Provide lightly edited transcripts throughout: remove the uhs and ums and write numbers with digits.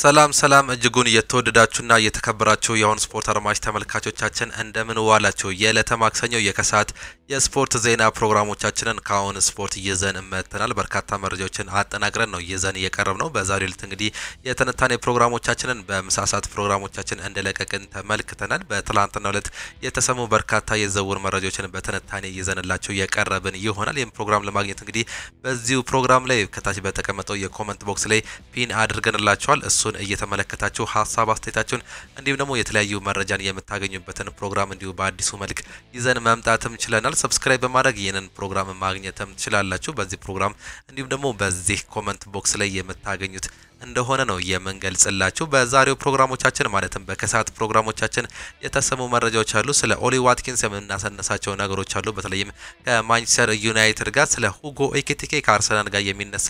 ሰላም እጅጉን የተወደዳችሁና የተከበራችሁ የአሁን ስፖርት አድማጭ ተመልካቾቻችን እንደምን ዋላችሁ። የዕለተ ማክሰኞ የከሰዓት የስፖርት ዜና ፕሮግራሞቻችንን ከአሁን ስፖርት ይዘን መጥተናል። በርካታ መረጃዎችን አጠናቅረን ነው ይዘን የቀረብነው። በዛሬው ዕለት እንግዲህ የትንታኔ ፕሮግራሞቻችንን በምሳ ሰዓት ፕሮግራሞቻችን እንደለቀቅን ተመልክተናል። በትላንትናው ዕለት የተሰሙ በርካታ የዝውውር መረጃዎችን በትንታኔ ይዘንላችሁ የቀረብን ይሆናል። ይህም ፕሮግራም ለማግኘት እንግዲህ በዚሁ ፕሮግራም ላይ ከታች በተቀመጠው የኮሜንት ቦክስ ላይ ፒን አድርገንላችኋል። እሱን እየተመለከታችሁ ሀሳብ አስተያየታችሁን እንዲሁም ደግሞ የተለያዩ መረጃን የምታገኙበትን ፕሮግራም እንዲሁ በአዲሱ መልክ ይዘን መምጣትም ችለናል። ሰብስክራይብ በማድረግ ይህንን ፕሮግራም ማግኘትም ትችላላችሁ። በዚህ ፕሮግራም እንዲሁም ደግሞ በዚህ ኮሜንት ቦክስ ላይ የምታገኙት እንደሆነ ነው የምንገልጽላችሁ። በዛሬው ፕሮግራሞቻችን ማለትም በከሰዓት ፕሮግራሞቻችን የተሰሙ መረጃዎች አሉ። ስለ ኦሊ ዋትኪንስ የምናሰነሳቸው ነገሮች አሉ። በተለይም ከማንቸስተር ዩናይትድ ጋር ስለ ሁጎ ኤኪቲኬ ከአርሰናል ጋር የሚነሳ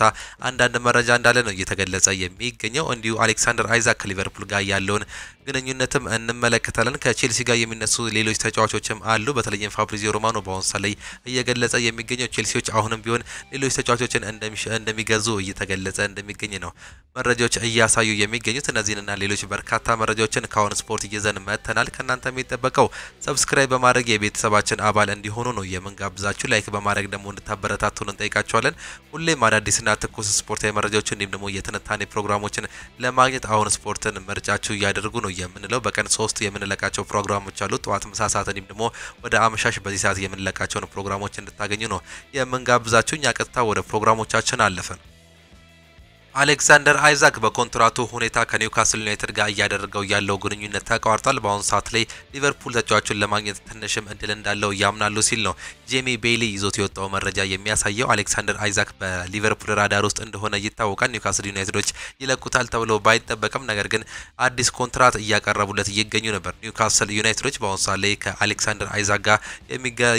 አንዳንድ መረጃ እንዳለ ነው እየተገለጸ የሚገኘው። እንዲሁ አሌክሳንደር አይዛክ ከሊቨርፑል ጋር ያለውን ግንኙነትም እንመለከታለን። ከቼልሲ ጋር የሚነሱ ሌሎች ተጫዋቾችም አሉ። በተለይም ፋብሪዚዮ ሮማኖ በአሁኑ ሰዓት ላይ እየገለጸ የሚገኘው ቼልሲዎች አሁንም ቢሆን ሌሎች ተጫዋቾችን እንደሚገዙ እየተገለጸ እንደሚገኝ ነው መረጃዎች እያሳዩ የሚገኙት። እነዚህንና ሌሎች በርካታ መረጃዎችን ከአሁን ስፖርት ይዘን መጥተናል። ከእናንተ የሚጠበቀው ሰብስክራይብ በማድረግ የቤተሰባችን አባል እንዲሆኑ ነው የምንጋብዛችሁ። ላይክ በማድረግ ደግሞ እንድታበረታቱን እንጠይቃችኋለን። ሁሌም አዳዲስና ትኩስ ስፖርታዊ መረጃዎችን እንዲሁም ደግሞ የትንታኔ ፕሮግራሞችን ለማግኘት አሁን ስፖርትን ምርጫችሁ እያደርጉ ነው የምንለው። በቀን 3 የምንለቃቸው ፕሮግራሞች አሉ። ጠዋት፣ ምሳ ሰዓት እንዲሁም ደግሞ ወደ አመሻሽ በዚህ ሰዓት የምንለቃቸውን ፕሮግራሞች እንድታገኙ ነው የምንጋብዛችሁ። እኛ ቀጥታ ወደ ፕሮግራሞቻችን አለፈን። አሌክሳንደር አይዛክ በኮንትራቱ ሁኔታ ከኒውካስል ዩናይትድ ጋር እያደረገው ያለው ግንኙነት ተቋርጧል። በአሁኑ ሰዓት ላይ ሊቨርፑል ተጫዋቹን ለማግኘት ትንሽም እድል እንዳለው ያምናሉ ሲል ነው ጄሚ ቤይሊ ይዞት የወጣው መረጃ የሚያሳየው። አሌክሳንደር አይዛክ በሊቨርፑል ራዳር ውስጥ እንደሆነ ይታወቃል። ኒውካስል ዩናይትዶች ይለቁታል ተብሎ ባይጠበቅም ነገር ግን አዲስ ኮንትራት እያቀረቡለት ይገኙ ነበር። ኒውካስል ዩናይትዶች በአሁኑ ሰዓት ላይ ከአሌክሳንደር አይዛክ ጋር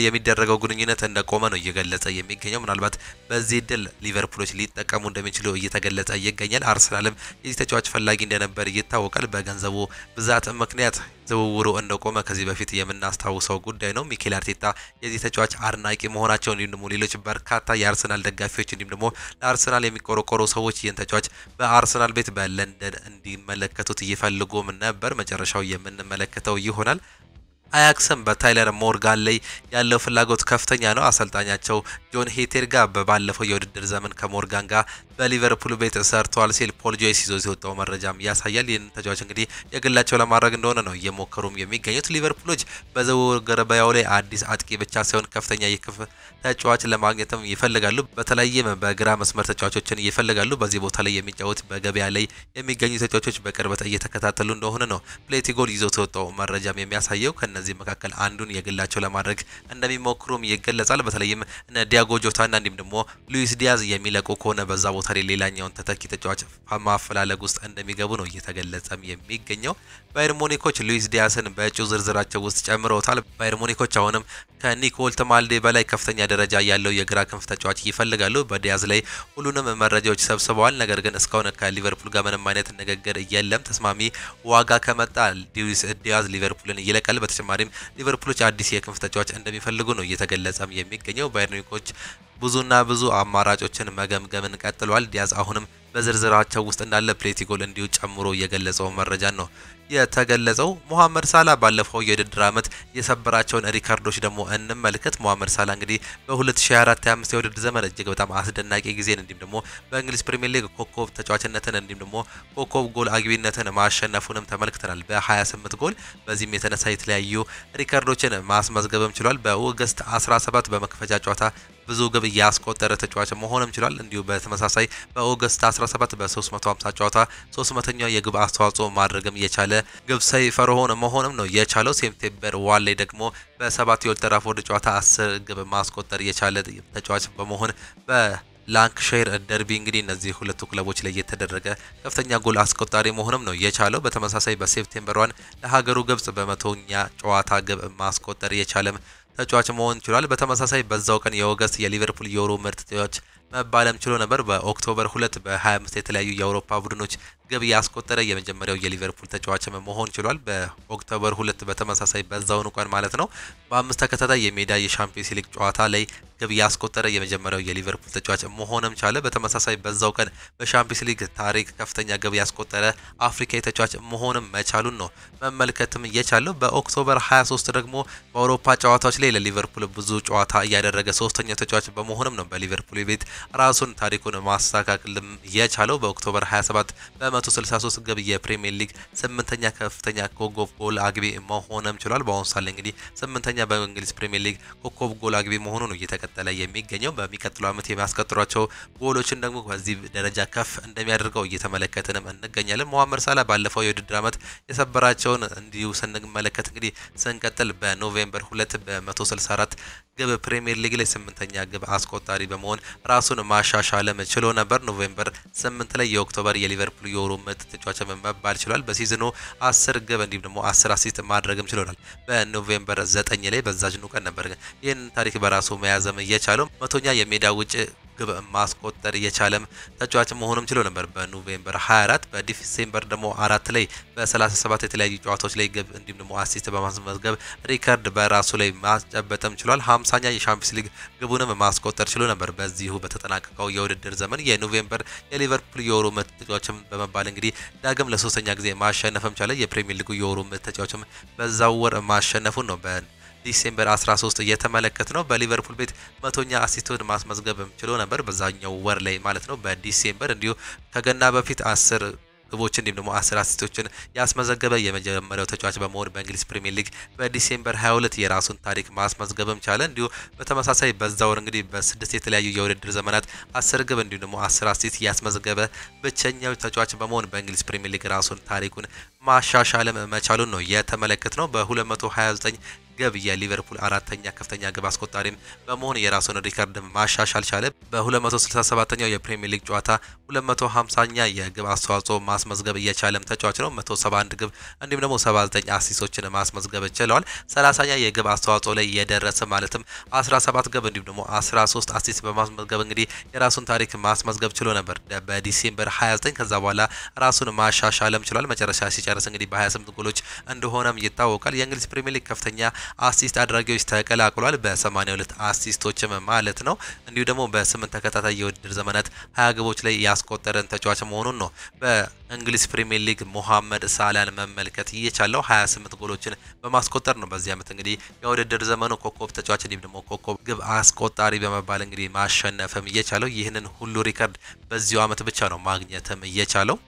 የሚደረገው ግንኙነት እንደቆመ ነው እየገለጸ የሚገኘው። ምናልባት በዚህ እድል ሊቨርፑሎች ሊጠቀሙ እንደሚችሉ እየተገለጸ ይገኛል። አርሰናልም የዚህ ተጫዋች ፈላጊ እንደነበር ይታወቃል። በገንዘቡ ብዛት ምክንያት ዝውውሩ እንደቆመ ከዚህ በፊት የምናስታውሰው ጉዳይ ነው። ሚኬል አርቴታ የዚህ ተጫዋች አድናቂ መሆናቸው እንዲሁም ደግሞ ሌሎች በርካታ የአርሰናል ደጋፊዎች እንዲሁም ደግሞ ለአርሰናል የሚቆረቆሩ ሰዎች ይህን ተጫዋች በአርሰናል ቤት በለንደን እንዲመለከቱት ይፈልጉም ነበር። መጨረሻው የምንመለከተው ይሆናል። አያክስም በታይለር ሞርጋን ላይ ያለው ፍላጎት ከፍተኛ ነው። አሰልጣኛቸው ጆን ሄቴር ጋር በባለፈው የውድድር ዘመን ከሞርጋን ጋር በሊቨርፑል ቤት ሰርተዋል ሲል ፖል ጆይስ ይዞ ሲወጣው መረጃም ያሳያል። ይህን ተጫዋች እንግዲህ የግላቸው ለማድረግ እንደሆነ ነው እየሞከሩም የሚገኙት። ሊቨርፑሎች በዝውውር ገበያው ላይ አዲስ አጥቂ ብቻ ሳይሆን ከፍተኛ የክፍ ተጫዋች ለማግኘትም ይፈልጋሉ። በተለይም በግራ መስመር ተጫዋቾችን ይፈልጋሉ። በዚህ ቦታ ላይ የሚጫወት በገበያ ላይ የሚገኙ ተጫዋቾች በቅርበት እየተከታተሉ እንደሆነ ነው ፕሌቲጎል ይዞ ሲወጣው መረጃም የሚያሳየው። ከነዚህ መካከል አንዱን የግላቸው ለማድረግ እንደሚሞክሩም ይገለጻል። በተለይም እነ ዲያጎ ጆታና እንዲሁም ደግሞ ሉዊስ ዲያዝ የሚለቁ ከሆነ በዛ ቦታ ላይ ሌላኛውን ተተኪ ተጫዋች ማፈላለግ ውስጥ እንደሚገቡ ነው እየተገለጸም የሚገኘው። ባየር ሙኒኮች ሉዊስ ዲያስን በእጩ ዝርዝራቸው ውስጥ ጨምረውታል። ባየር ሙኒኮች አሁንም ከኒኮል ተማልዴ በላይ ከፍተኛ ደረጃ ያለው የግራ ክንፍ ተጫዋች ይፈልጋሉ። በዲያዝ ላይ ሁሉንም መረጃዎች ሰብስበዋል። ነገር ግን እስካሁን ከሊቨርፑል ጋር ምንም አይነት ንግግር የለም። ተስማሚ ዋጋ ከመጣ ሉዊስ ዲያዝ ሊቨርፑልን ይለቃል። በተጨማሪም ሊቨርፑሎች አዲስ የክንፍ ተጫዋች እንደሚፈልጉ ነው እየተገለጸም የሚገኘው። ባየር ሙኒኮች ብዙ አማራጮችን መገምገምን ቀጥሏል። ዲያዝ አሁንም በዝርዝራቸው ውስጥ እንዳለ ፕሌቲጎል እንዲሁ ጨምሮ የገለጸው መረጃ ነው የተገለጸው። ሙሐመድ ሳላ ባለፈው የውድድር ዓመት የሰበራቸውን ሪካርዶች ደግሞ እንመልከት። ሙሐመድ ሳላ እንግዲህ በ2024-25 የውድድር ዘመን እጅግ በጣም አስደናቂ ጊዜን እንዲሁም ደግሞ በእንግሊዝ ፕሪሚየር ሊግ ኮከብ ተጫዋችነትን እንዲሁም ደግሞ ኮከብ ጎል አግቢነትን ማሸነፉንም ተመልክተናል በ28 ጎል። በዚህም የተነሳ የተለያዩ ሪካርዶችን ማስመዝገብም ችሏል። በኦገስት 17 በመክፈቻ ጨዋታ ብዙ ግብ ያስቆጠረ ተጫዋች መሆንም ችሏል። እንዲሁ በተመሳሳይ በኦገስት 17 በ350 ጨዋታ 300ኛው የግብ አስተዋጽኦ ማድረግም የቻለ ግብ ሰይፈር መሆንም ነው የቻለው። ሴፕቴምበር ዋን ላይ ደግሞ በ7 የኦልድ ትራፎርድ ጨዋታ 10 ግብ ማስቆጠር የቻለ ተጫዋች በመሆን ላንክሻየር ደርቢ እንግዲህ እነዚህ ሁለቱ ክለቦች ላይ የተደረገ ከፍተኛ ጎል አስቆጣሪ መሆንም ነው የቻለው። በተመሳሳይ በሴፕቴምበር 1 ለሀገሩ ግብጽ በ100ኛ ጨዋታ ግብ ማስቆጠር የቻለም ተጫዋች መሆን ችሏል። በተመሳሳይ በዛው ቀን የኦገስት የሊቨርፑል የወሩ ምርጥ ተጫዋች መባለም ችሎ ነበር። በኦክቶበር 2 በ25 የተለያዩ የአውሮፓ ቡድኖች ግብ ያስቆጠረ የመጀመሪያው የሊቨርፑል ተጫዋች መሆን ችሏል። በኦክቶበር 2 በተመሳሳይ በዛውኑ ቀን ማለት ነው በአምስት ተከታታይ የሜዳ የሻምፒዮንስ ሊግ ጨዋታ ላይ ግብ ያስቆጠረ የመጀመሪያው የሊቨርፑል ተጫዋች መሆንም ቻለ። በተመሳሳይ በዛው ቀን በሻምፒዮንስ ሊግ ታሪክ ከፍተኛ ግብ ያስቆጠረ አፍሪካዊ ተጫዋች መሆንም መቻሉን ነው መመልከትም የቻለው። በኦክቶበር 23 ደግሞ በአውሮፓ ጨዋታዎች ላይ ለሊቨርፑል ብዙ ጨዋታ እያደረገ ሶስተኛው ተጫዋች በመሆንም ነው በሊቨርፑል ቤት ራሱን ታሪኩን ማስተካከልም የቻለው። በኦክቶበር 27 በ163 ግብ የፕሪሚየር ሊግ 8ኛ ከፍተኛ ኮከብ ጎል አግቢ መሆንም ችሏል። በአሁኑ ሰዓት ላይ እንግዲህ 8ኛ በእንግሊዝ ፕሪሚየር ሊግ ኮከብ ጎል አግቢ መሆኑ ነው እየተከተለ የሚገኘው። በሚቀጥለው ዓመት የሚያስቆጥሯቸው ጎሎችን ደግሞ በዚህ ደረጃ ከፍ እንደሚያደርገው እየተመለከተንም እንገኛለን። መሐመድ ሳላህ ባለፈው የውድድር ዓመት የሰበራቸውን እንዲሁ ስንመለከት እንግዲህ ስንቀጥል በኖቬምበር 2 በ164 ግብ ፕሪሚየር ሊግ ላይ 8ኛ ግብ አስቆጣሪ በመሆን ራሱን ማሻሻልም ችሎ ነበር። ኖቬምበር 8 ላይ የኦክቶበር የሊቨርፑል የወሩ ምርጥ ተጫዋች መባል ችሏል። በሲዝኑ 10 ግብ እንዲሁም ደግሞ 10 አሲስት ማድረግም ችሏል። በኖቬምበር 9 ላይ በዛችኑ ቀን ነበር ይህን ታሪክ በራሱ መያዝም የቻለው። 100ኛ የሜዳ ውጭ ግብ ማስቆጠር የቻለም ተጫዋች መሆኑም ችሎ ነበር በኖቬምበር 24። በዲሴምበር ደግሞ 4 ላይ በ37 የተለያዩ ጨዋታዎች ላይ ግብ እንዲሁም ደግሞ አሲስት በማስመዝገብ ሪከርድ በራሱ ላይ ማስጨበጥም ችሏል። 50ኛ የሻምፒዮንስ ሊግ ግቡንም ማስቆጠር ችሎ ነበር በዚሁ በተጠናቀቀው የውድድር ዘመን። የኖቬምበር የሊቨርፑል የወሩ ምርጥ ተጫዋችም በመባል እንግዲህ ዳግም ለሶስተኛ ጊዜ ማሸነፍም ቻለ። የፕሪሚየር ሊጉ የወሩ ምርጥ ተጫዋችም በዛው ወር ማሸነፉን ነው ዲሴምበር 13 እየተመለከት ነው። በሊቨርፑል ቤት 100ኛ አሲስቶን ማስመዝገብ ችሎ ነበር በዛኛው ወር ላይ ማለት ነው በዲሴምበር። እንዲሁ ከገና በፊት 10 ግቦችን እንዲሁም ደግሞ 10 አሲስቶችን ያስመዘገበ የመጀመሪያው ተጫዋች በመሆን በእንግሊዝ ፕሪሚየር ሊግ በዲሴምበር 22 የራሱን ታሪክ ማስመዝገብም ቻለ። እንዲሁ በተመሳሳይ በዛው ወር እንግዲህ በ6 የተለያዩ የውድድር ዘመናት 10 ግብ እንዲሁም ደግሞ 10 አሲስት ያስመዘገበ ብቸኛው ተጫዋች በመሆን በእንግሊዝ ፕሪሚየር ሊግ ራሱን ታሪኩን ማሻሻልም መቻሉን ነው የተመለከት ነው። በ229 ግብ የሊቨርፑል አራተኛ ከፍተኛ ግብ አስቆጣሪም በመሆን የራሱን ሪከርድ ማሻሻል ቻለ። በ267ኛው የፕሪሚየር ሊግ ጨዋታ 250ኛ የግብ አስተዋጽኦ ማስመዝገብ የቻለም ተጫዋች ነው። 171 ግብ እንዲሁም ደግሞ 79 አሲስቶችን ማስመዝገብ ችለዋል። 30ኛ የግብ አስተዋጽኦ ላይ የደረሰ ማለትም 17 ግብ እንዲሁም ደግሞ 13 አሲስት በማስመዝገብ እንግዲህ የራሱን ታሪክ ማስመዝገብ ችሎ ነበር በዲሴምበር 29። ከዛ በኋላ ራሱን ማሻሻልም ችሏል። መጨረሻ ሲጨርስ እንግዲህ በ28 ጎሎች እንደሆነም ይታወቃል። የእንግሊዝ ፕሪሚየር ሊግ ከፍተኛ አሲስት አድራጊዎች ተቀላቅሏል በ82 አሲስቶችም ማለት ነው። እንዲሁ ደግሞ በ8 ተከታታይ የውድድር ዘመናት 20 ግቦች ላይ ያስቆጠረን ተጫዋች መሆኑን ነው በእንግሊዝ ፕሪሚየር ሊግ መሐመድ ሳላህን መመልከት እየቻለው 28 ጎሎችን በማስቆጠር ነው በዚህ ዓመት እንግዲህ የውድድር ዘመኑ ኮከብ ተጫዋች እንዲሁም ደግሞ ኮከብ ግብ አስቆጣሪ በመባል እንግዲህ ማሸነፍም እየቻለው። ይህንን ሁሉ ሪከርድ በዚሁ ዓመት ብቻ ነው ማግኘትም እየቻለው።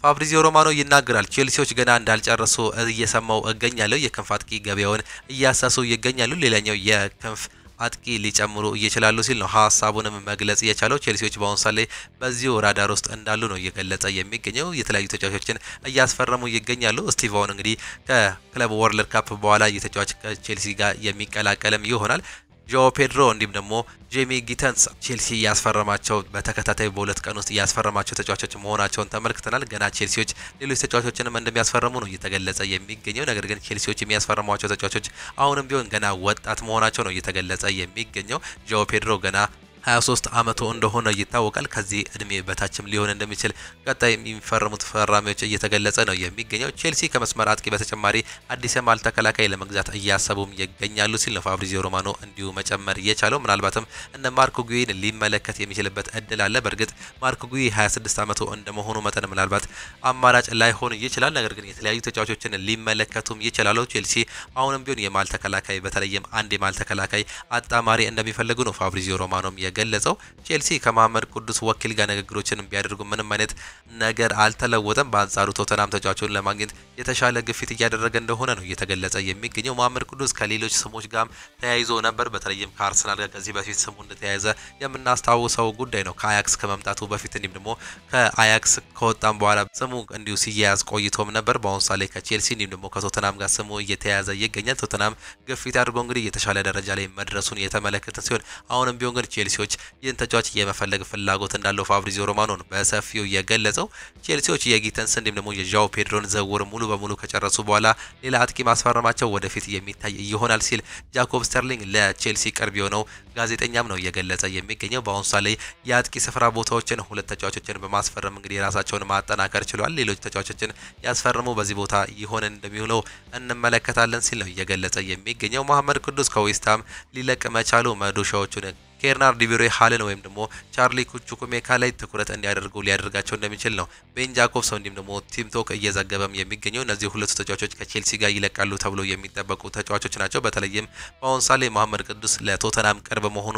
ፋብሪዚዮ ሮማኖ ይናገራል። ቼልሲዎች ገና እንዳልጨረሱ እየሰማው እገኛለሁ። የክንፍ አጥቂ ገበያውን እያሳሱ ይገኛሉ። ሌላኛው የክንፍ አጥቂ ሊጨምሩ ይችላሉ ሲል ነው ሀሳቡንም መግለጽ የቻለው። ቼልሲዎች በአሁኑ ሰዓት ላይ በዚሁ ራዳር ውስጥ እንዳሉ ነው እየገለጸ የሚገኘው። የተለያዩ ተጫዋቾችን እያስፈረሙ ይገኛሉ። ስቲቫውን እንግዲህ ከክለብ ወርልድ ካፕ በኋላ የተጫዋች ከቼልሲ ጋር የሚቀላቀልም ይሆናል። ጆ ፔድሮ እንዲሁም ደግሞ ጄሚ ጊተንስ ቼልሲ ያስፈረማቸው በተከታታይ በሁለት ቀን ውስጥ ያስፈረማቸው ተጫዋቾች መሆናቸውን ተመልክተናል። ገና ቼልሲዎች ሌሎች ተጫዋቾችንም እንደሚያስፈርሙ ነው እየተገለጸ የሚገኘው። ነገር ግን ቼልሲዎች የሚያስፈርሟቸው ተጫዋቾች አሁንም ቢሆን ገና ወጣት መሆናቸው ነው እየተገለጸ የሚገኘው። ጆ ፔድሮ ገና 23 ዓመቱ እንደሆነ ይታወቃል። ከዚህ እድሜ በታችም ሊሆን እንደሚችል ቀጣይ የሚፈርሙት ፈራሚዎች እየተገለጸ ነው የሚገኘው። ቼልሲ ከመስመር አጥቂ በተጨማሪ አዲስ የማል ተከላካይ ለመግዛት እያሰቡም ይገኛሉ ሲል ነው ፋብሪዚዮ ሮማኖ እንዲሁ መጨመር የቻለው። ምናልባትም እነ ማርኮ ጉይን ሊመለከት የሚችልበት እድል አለ። በእርግጥ ማርኮ ጉይ 26 ዓመቱ እንደመሆኑ መጠን ምናልባት አማራጭ ላይሆን ይችላል። ነገር ግን የተለያዩ ተጫዋቾችን ሊመለከቱም ይችላሉ። ቼልሲ አሁንም ቢሆን የማል ተከላካይ በተለይም አንድ የማል ተከላካይ አጣማሪ እንደሚፈልጉ ነው ፋብሪዚዮ ሮማኖም ገለጸው። ቼልሲ ከመሐመድ ቅዱስ ወኪል ጋር ንግግሮችን ቢያደርጉ ምንም አይነት ነገር አልተለወጠም። በአንጻሩ ቶተናም ተጫዋቹን ለማግኘት የተሻለ ግፊት እያደረገ እንደሆነ ነው እየተገለጸ የሚገኘው። መሐመድ ቅዱስ ከሌሎች ስሞች ጋር ተያይዞ ነበር። በተለይም ከአርሰናል ጋር ከዚህ በፊት ስሙ እንደተያያዘ የምናስታውሰው ጉዳይ ነው። ከአያክስ ከመምጣቱ በፊት እንዲሁም ደግሞ ከአያክስ ከወጣም በኋላ ስሙ እንዲሁ ሲያያዝ ቆይቶም ነበር። በአሁኑ ሰዓት ላይ ከቼልሲ እንዲሁም ደግሞ ከቶተናም ጋር ስሙ እየተያያዘ ይገኛል። ቶተናም ግፊት አድርጎ እንግዲህ የተሻለ ደረጃ ላይ መድረሱን የተመለከተ ሲሆን አሁንም ቢሆን ግን ቼልሲ ቼልሲዎች ይህን ተጫዋች የመፈለግ ፍላጎት እንዳለው ፋብሪዚዮ ሮማኖ በሰፊው የገለጸው። ቼልሲዎች የጊተንስ እንዲሁም ደግሞ የዣኦ ፔድሮን ዝውውር ሙሉ በሙሉ ከጨረሱ በኋላ ሌላ አጥቂ ማስፈረማቸው ወደፊት የሚታይ ይሆናል ሲል ጃኮብ ስተርሊንግ ለቼልሲ ቅርብ የሆነው ጋዜጠኛም ነው የገለጸ የሚገኘው። በአሁኑ ሰዓት ላይ የአጥቂ ስፍራ ቦታዎችን ሁለት ተጫዋቾችን በማስፈረም እንግዲህ ራሳቸውን ማጠናከር ችሏል። ሌሎች ተጫዋቾችን ያስፈርሙ በዚህ ቦታ ይሆን እንደሚሆነው እንመለከታለን ሲል ነው እየገለጸ የሚገኘው። መሐመድ ቅዱስ ከዌስትሃም ሊለቅ መቻሉ መዶሻዎቹን ኬርናር ዲቪሬ ሃለን ወይም ደግሞ ቻርሊ ኩቹኩሜካ ላይ ትኩረት እንዲያደርጉ ሊያደርጋቸው እንደሚችል ነው ቤን ጃኮብስ እንዲሁም ደግሞ ቲምቶክ እየዘገበም የሚገኘው። እነዚህ ሁለቱ ተጫዋቾች ከቼልሲ ጋር ይለቃሉ ተብሎ የሚጠበቁ ተጫዋቾች ናቸው። በተለይም በአሁኑ ሰዓት ላይ መሐመድ ቅዱስ ለቶተናም ቅርብ መሆኑ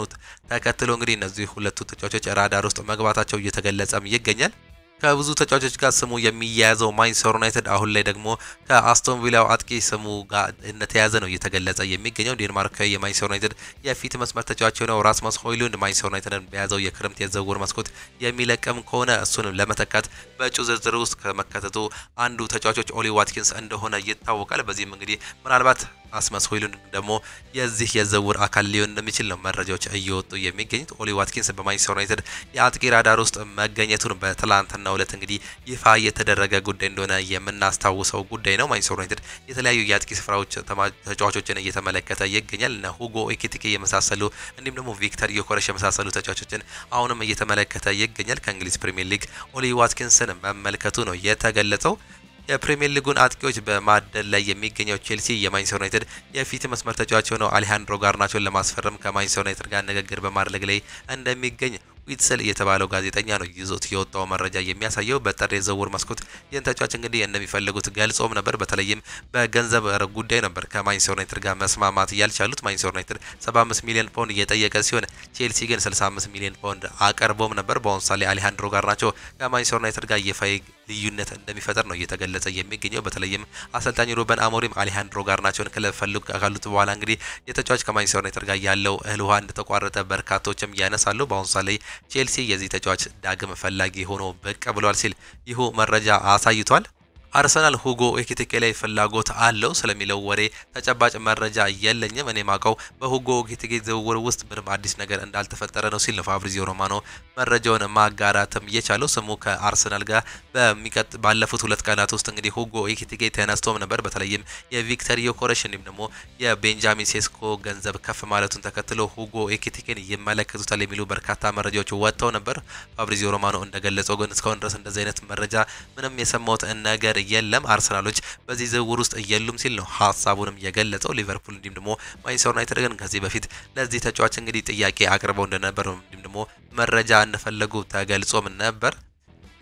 ተከትሎ እንግዲህ እነዚህ ሁለቱ ተጫዋቾች ራዳር ውስጥ መግባታቸው እየተገለጸም ይገኛል። ከብዙ ተጫዋቾች ጋር ስሙ የሚያያዘው ማንቸስተር ዩናይትድ አሁን ላይ ደግሞ ከአስቶን ቪላው አጥቂ ስሙ ጋር እንደተያዘ ነው እየተገለጸ የሚገኘው። ዴንማርካዊ የማንቸስተር ዩናይትድ የፊት መስመር ተጫዋች የሆነው ራስመስ ሆይሉንድ ማንቸስተር ዩናይትድን በያዘው የክረምት የዝውውር መስኮት የሚለቀም ከሆነ እሱን ለመተካት በእጩ ዝርዝር ውስጥ ከመካተቱ አንዱ ተጫዋቾች ኦሊ ዋትኪንስ እንደሆነ ይታወቃል። በዚህም እንግዲህ ምናልባት ራስመስ ሆይሉንድ ደግሞ የዚህ የዝውውር አካል ሊሆን እንደሚችል ነው መረጃዎች እየወጡ የሚገኙት። ኦሊ ዋትኪንስ በማንቸስተር ዩናይትድ የአጥቂ ራዳር ውስጥ መገኘቱን በትላንትና ዕለት እንግዲህ ይፋ የተደረገ ጉዳይ እንደሆነ የምናስታውሰው ጉዳይ ነው። ማንቸስተር ዩናይትድ የተለያዩ የአጥቂ ስፍራዎች ተጫዋቾችን እየተመለከተ ይገኛል። እና ሁጎ ኤኪቲኬ የመሳሰሉ እንዲሁም ደግሞ ቪክተር ዮከረስ የመሳሰሉ ተጫዋቾችን አሁንም እየተመለከተ ይገኛል። ከእንግሊዝ ፕሪሚየር ሊግ ኦሊ ዋትኪንስን መመልከቱ ነው የተገለጸው። የፕሪሚየር ሊጉን አጥቂዎች በማደል ላይ የሚገኘው ቼልሲ የማንቸስተር ዩናይትድ የፊት መስመር ተጫዋች የሆነው አሌሃንድሮ ጋርናቾን ለማስፈረም ከማንቸስተር ዩናይትድ ጋር ንግግር በማድረግ ላይ እንደሚገኝ ዊትሰል የተባለው ጋዜጠኛ ነው ይዞት የወጣው መረጃ የሚያሳየው። በጥር የዝውውር መስኮት ይህን ተጫዋች እንግዲህ እንደሚፈልጉት ገልጾም ነበር። በተለይም በገንዘብ ጉዳይ ነበር ከማንቸስተር ዩናይትድ ጋር መስማማት ያልቻሉት። ማንቸስተር ዩናይትድ 75 ሚሊዮን ፓውንድ እየጠየቀ ሲሆን ቼልሲ ግን 65 ሚሊዮን ፓውንድ አቀርቦም ነበር። በአሁኑ ሰዓት ላይ አሌሃንድሮ ጋርናቾ ከማንቸስተር ዩናይትድ ጋር ይፋዊ ልዩነት እንደሚፈጠር ነው እየተገለጸ የሚገኘው። በተለይም አሰልጣኝ ሩበን አሞሪም አሌሃንድሮ ጋርናቾን ክለብ ፈልጉ ካሉት በኋላ እንግዲህ የተጫዋች ከማንቸስተር ዩናይትድ ጋር ያለው እህል ውሃ እንደተቋረጠ በርካቶችም ያነሳሉ። በአሁኑ ሰዓት ላይ ቼልሲ የዚህ ተጫዋች ዳግም ፈላጊ ሆኖ ብቅ ብሏል ሲል ይሁ መረጃ አሳይቷል። አርሰናል ሁጎ ኤኪቲኬ ላይ ፍላጎት አለው ስለሚለው ወሬ ተጨባጭ መረጃ የለኝም። እኔ ማቀው በሁጎ ኤኪቲኬ ዝውውር ውስጥ ምንም አዲስ ነገር እንዳልተፈጠረ ነው ሲል ፋብሪዚዮ ሮማኖ መረጃውን ማጋራትም የቻለው። ስሙ ከአርሰናል ጋር ባለፉት ሁለት ቀናት ውስጥ እንግዲህ ሁጎ ኤኪቲኬ ተነስቶም ነበር። በተለይም የቪክተር ዮከረስ እንዲሁም ደግሞ የቤንጃሚን ሴስኮ ገንዘብ ከፍ ማለቱን ተከትሎ ሁጎ ኤኪቲኬን ይመለከቱታል የሚሉ በርካታ መረጃዎች ወጥተው ነበር። ፋብሪዚዮ ሮማኖ እንደገለጸው ግን እስካሁን ድረስ እንደዚህ አይነት መረጃ ምንም የሰማሁት ነገር የለም፣ አርሰናሎች በዚህ ዝውውር ውስጥ የሉም ሲል ነው ሀሳቡንም የገለጸው። ሊቨርፑል እንዲሁም ደግሞ ማንቸስተር ዩናይትድ ግን ከዚህ በፊት ለዚህ ተጫዋች እንግዲህ ጥያቄ አቅርበው እንደነበር እንዲሁም ደግሞ መረጃ እንደፈለጉ ተገልጾም ነበር።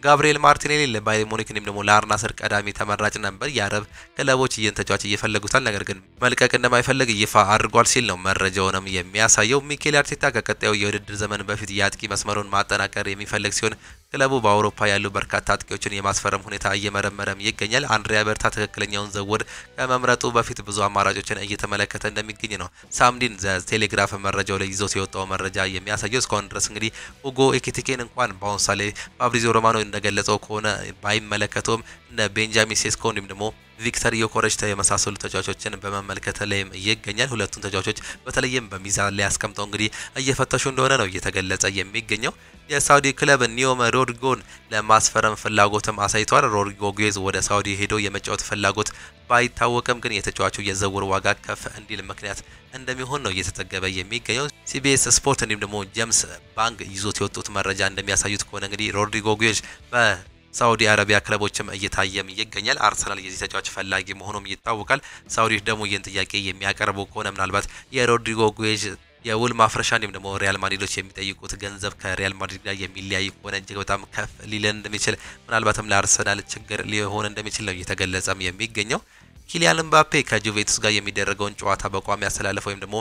ጋብሪኤል ማርቲኔሊ ለባየር ሙኒክ እንዲሁም ደግሞ ለአርናስር ቀዳሚ ተመራጭ ነበር። የአረብ ክለቦች ይህን ተጫዋች እየፈለጉታል፣ ነገር ግን መልቀቅ እንደማይፈልግ ይፋ አድርጓል ሲል ነው መረጃውንም የሚያሳየው። ሚኬል አርቴታ ከቀጣዩ የውድድር ዘመን በፊት የአጥቂ መስመሩን ማጠናከር የሚፈልግ ሲሆን ክለቡ በአውሮፓ ያሉ በርካታ አጥቂዎችን የማስፈረም ሁኔታ እየመረመረም ይገኛል። አንድሪያ በርታ ትክክለኛውን ዝውውር ከመምረጡ በፊት ብዙ አማራጮችን እየተመለከተ እንደሚገኝ ነው ሳምዲን ቴሌግራፍ መረጃው ላይ ይዞት የወጣው መረጃ የሚያሳየው። እስካሁን ድረስ እንግዲህ ሁጎ ኤኪቲኬን እንኳን በአሁኑ ሰዓት ላይ ፋብሪዚዮ ሮማኖ እንደገለጸው ከሆነ ባይመለከተውም እነ ቤንጃሚን ሴስኮ እንዲሁም ደግሞ ቪክተር ዮከረስ የመሳሰሉ ተጫዋቾችን በመመልከት ላይም ይገኛል። ሁለቱን ተጫዋቾች በተለይም በሚዛን ላይ አስቀምጠው እንግዲህ እየፈተሹ እንደሆነ ነው እየተገለጸ የሚገኘው። የሳውዲ ክለብ ኒዮም ሮድሪጎን ለማስፈረም ፍላጎትም አሳይቷል። ሮድሪጎ ጉዌዝ ወደ ሳውዲ ሄዶ የመጫወት ፍላጎት ባይታወቅም ግን የተጫዋቹ የዝውውር ዋጋ ከፍ እንዲል ምክንያት እንደሚሆን ነው እየተዘገበ የሚገኘው። ሲቢኤስ ስፖርት እንዲሁም ደግሞ ጄምስ ባንክ ይዞት የወጡት መረጃ እንደሚያሳዩት ከሆነ እንግዲህ ሮድሪጎ ጉዌዝ ሳውዲ አረቢያ ክለቦችም እየታየም ይገኛል። አርሰናል የዚህ ተጫዋች ፈላጊ መሆኑም ይታወቃል። ሳውዲዎች ደግሞ ይህን ጥያቄ የሚያቀርቡ ከሆነ ምናልባት የሮድሪጎ ጉዌዝ የውል ማፍረሻ እንዲሁም ደግሞ ሪያል ማድሪዶች የሚጠይቁት ገንዘብ ከሪያል ማድሪድ ጋር የሚለያይ ከሆነ እጅግ በጣም ከፍ ሊለን እንደሚችል ምናልባትም ለአርሰናል ችግር ሊሆን እንደሚችል ነው እየተገለጸም የሚገኘው። ኪሊያን ምባፔ ከጁቬንቱስ ጋር የሚደረገውን ጨዋታ በቋሚ አሰላለፍ ወይም ደግሞ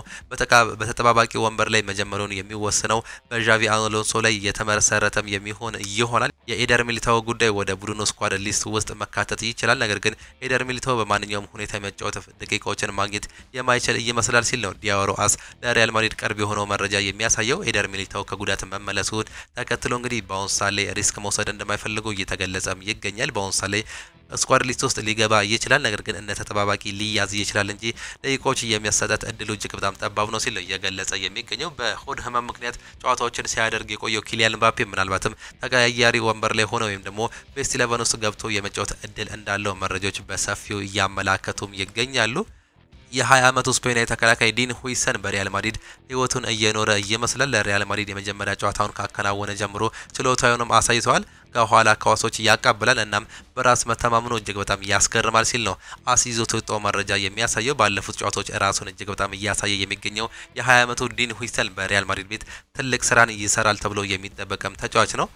በተጠባባቂ ወንበር ላይ መጀመሩን የሚወስነው በዣቪ አሎንሶ ላይ የተመሰረተም የሚሆን ይሆናል። የኤደር ሚሊታው ጉዳይ ወደ ቡድኑ ስኳድ ሊስት ውስጥ መካተት ይችላል። ነገር ግን ኤደር ሚሊታው በማንኛውም ሁኔታ የመጫወት ደቂቃዎችን ማግኘት የማይችል ይመስላል ሲል ነው ዲያሮ አስ ለሪያል ማድሪድ ቅርብ የሆነው መረጃ የሚያሳየው። ኤደር ሚሊታው ከጉዳት መመለሱን ተከትሎ እንግዲህ በአሁኑ ሰዓት ላይ ሪስክ መውሰድ እንደማይፈልጉ እየተገለጸም ይገኛል። በአሁኑ ሰዓት ላይ ስኳድ ሊስት ውስጥ ሊገባ ይችላል። ነገር ግን እንደ ተጠባባቂ ሊያዝ ይችላል እንጂ ደቂቃዎች የሚያሰጣጥ እድሉ እጅግ በጣም ጠባብ ነው ሲል እየገለጸ የሚገኘው። በሆድ ህመም ምክንያት ጨዋታዎችን ሲያደርግ የቆየው ኪሊያን ምባፔ ምናልባትም ተቀያያሪ ወንበር ላይ ሆኖ ወይም ደግሞ ቤስት 11 ውስጥ ገብቶ የመጫወት እድል እንዳለው መረጃዎች በሰፊው እያመላከቱም ይገኛሉ። የ20 ዓመቱ ስፔናዊ ተከላካይ ዲን ሁይሰን በሪያል ማድሪድ ህይወቱን እየኖረ ይመስላል። ለሪያል ማድሪድ የመጀመሪያ ጨዋታውን ካከናወነ ጀምሮ ችሎታውንም አሳይቷል። ከኋላ ኳሶች ያቀብላል እናም በራስ መተማመኑ እጅግ በጣም ያስገርማል ሲል ነው አሲዞት የወጣው መረጃ የሚያሳየው። ባለፉት ጨዋታዎች ራሱን እጅግ በጣም እያሳየ የሚገኘው የ20 ዓመቱ ዲን ሁይሰን በሪያል ማድሪድ ቤት ትልቅ ስራን ይሰራል ተብሎ የሚጠበቅም ተጫዋች ነው።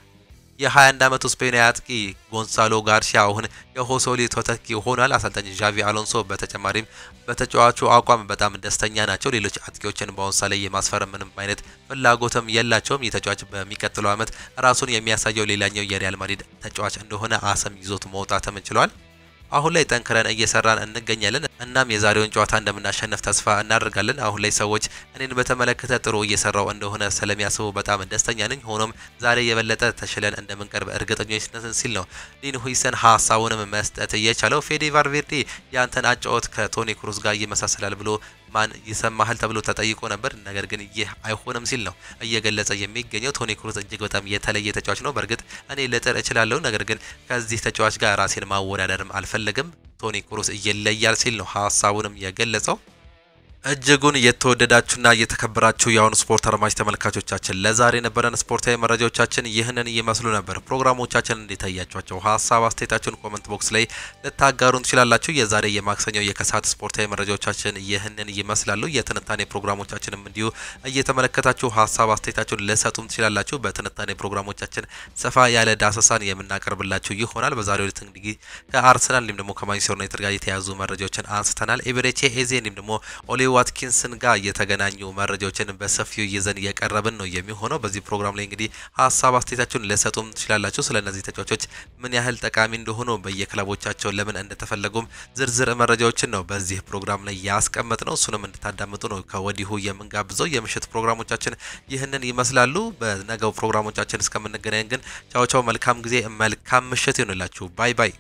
የ21 ዓመቱ ስፔናዊ አጥቂ ጎንሳሎ ጋርሲያ አሁን የሆሶሊ ተተኪ ሆኗል። አሰልጣኝ ዣቪ አሎንሶ በተጨማሪም በተጫዋቹ አቋም በጣም ደስተኛ ናቸው። ሌሎች አጥቂዎችን በወንሳ ላይ የማስፈረም ምንም አይነት ፍላጎትም የላቸውም። የተጫዋች በሚቀጥለው ዓመት ራሱን የሚያሳየው ሌላኛው የሪያል ማድሪድ ተጫዋች እንደሆነ አሰም ይዞት መውጣትም ችሏል። አሁን ላይ ጠንክረን እየሰራን እንገኛለን እናም የዛሬውን ጨዋታ እንደምናሸንፍ ተስፋ እናደርጋለን። አሁን ላይ ሰዎች እኔን በተመለከተ ጥሩ እየሰራው እንደሆነ ስለሚያስቡ በጣም ደስተኛ ነኝ። ሆኖም ዛሬ የበለጠ ተሽለን እንደምንቀርብ እርግጠኞች ነን ሲል ነው ዲን ሁይሰን ሀሳቡንም መስጠት የቻለው። ፌዴ ቫልቬርዴ ያንተን አጫወት ከቶኒ ክሩስ ጋር ይመሳሰላል ብሎ ማን ይሰማሃል ተብሎ ተጠይቆ ነበር። ነገር ግን ይህ አይሆንም ሲል ነው እየገለጸ የሚገኘው። ቶኒ ክሩስ እጅግ በጣም የተለየ ተጫዋች ነው። በእርግጥ እኔ ልጥር እችላለሁ፣ ነገር ግን ከዚህ ተጫዋች ጋር ራሴን ማወዳደርም አልፈለግም። ቶኒ ክሩስ ይለያል ሲል ነው ሀሳቡንም የገለጸው። እጅጉን የተወደዳችሁና የተከበራችሁ የአሁኑ ስፖርት አድማጭ ተመልካቾቻችን ለዛሬ የነበረን ስፖርታዊ መረጃዎቻችን ይህንን ይመስሉ ነበር። ፕሮግራሞቻችን እንዴት አያችኋቸው? ሀሳብ አስተያየታችሁን ኮሜንት ቦክስ ላይ ልታጋሩን ትችላላችሁ። የዛሬ የማክሰኞው የከሰዓት ስፖርታዊ መረጃዎቻችን ይህንን ይመስላሉ። የትንታኔ ፕሮግራሞቻችንም እንዲሁ እየተመለከታችሁ ሀሳብ አስተያየታችሁን ልሰጡም ትችላላችሁ። በትንታኔ ፕሮግራሞቻችን ሰፋ ያለ ዳሰሳን የምናቀርብላችሁ ይሆናል። በዛሬው ዕለት እንግዲህ ከአርሰናል እንዲሁም ደግሞ ከማንቸስተር ዩናይትድ ጋር የተያዙ መረጃዎችን አንስተናል። ኤቤሬቺ ኤዜ እንዲሁም ደግሞ ኦሊ ዋትኪንስን ጋር የተገናኙ መረጃዎችን በሰፊው ይዘን እየቀረብን ነው የሚሆነው። በዚህ ፕሮግራም ላይ እንግዲህ ሀሳብ አስተያየታችሁን ልሰጡም ትችላላችሁ። ስለነዚህ ተጫዋቾች ምን ያህል ጠቃሚ እንደሆኑ በየክለቦቻቸው ለምን እንደተፈለጉም ዝርዝር መረጃዎችን ነው በዚህ ፕሮግራም ላይ ያስቀመጥ ነው። እሱንም እንድታዳምጡ ነው ከወዲሁ የምንጋብዘው። የምሽት ፕሮግራሞቻችን ይህንን ይመስላሉ። በነገው ፕሮግራሞቻችን እስከምንገናኝ ግን ቻው ቻው፣ መልካም ጊዜ፣ መልካም ምሽት ይሁንላችሁ። ባይ ባይ።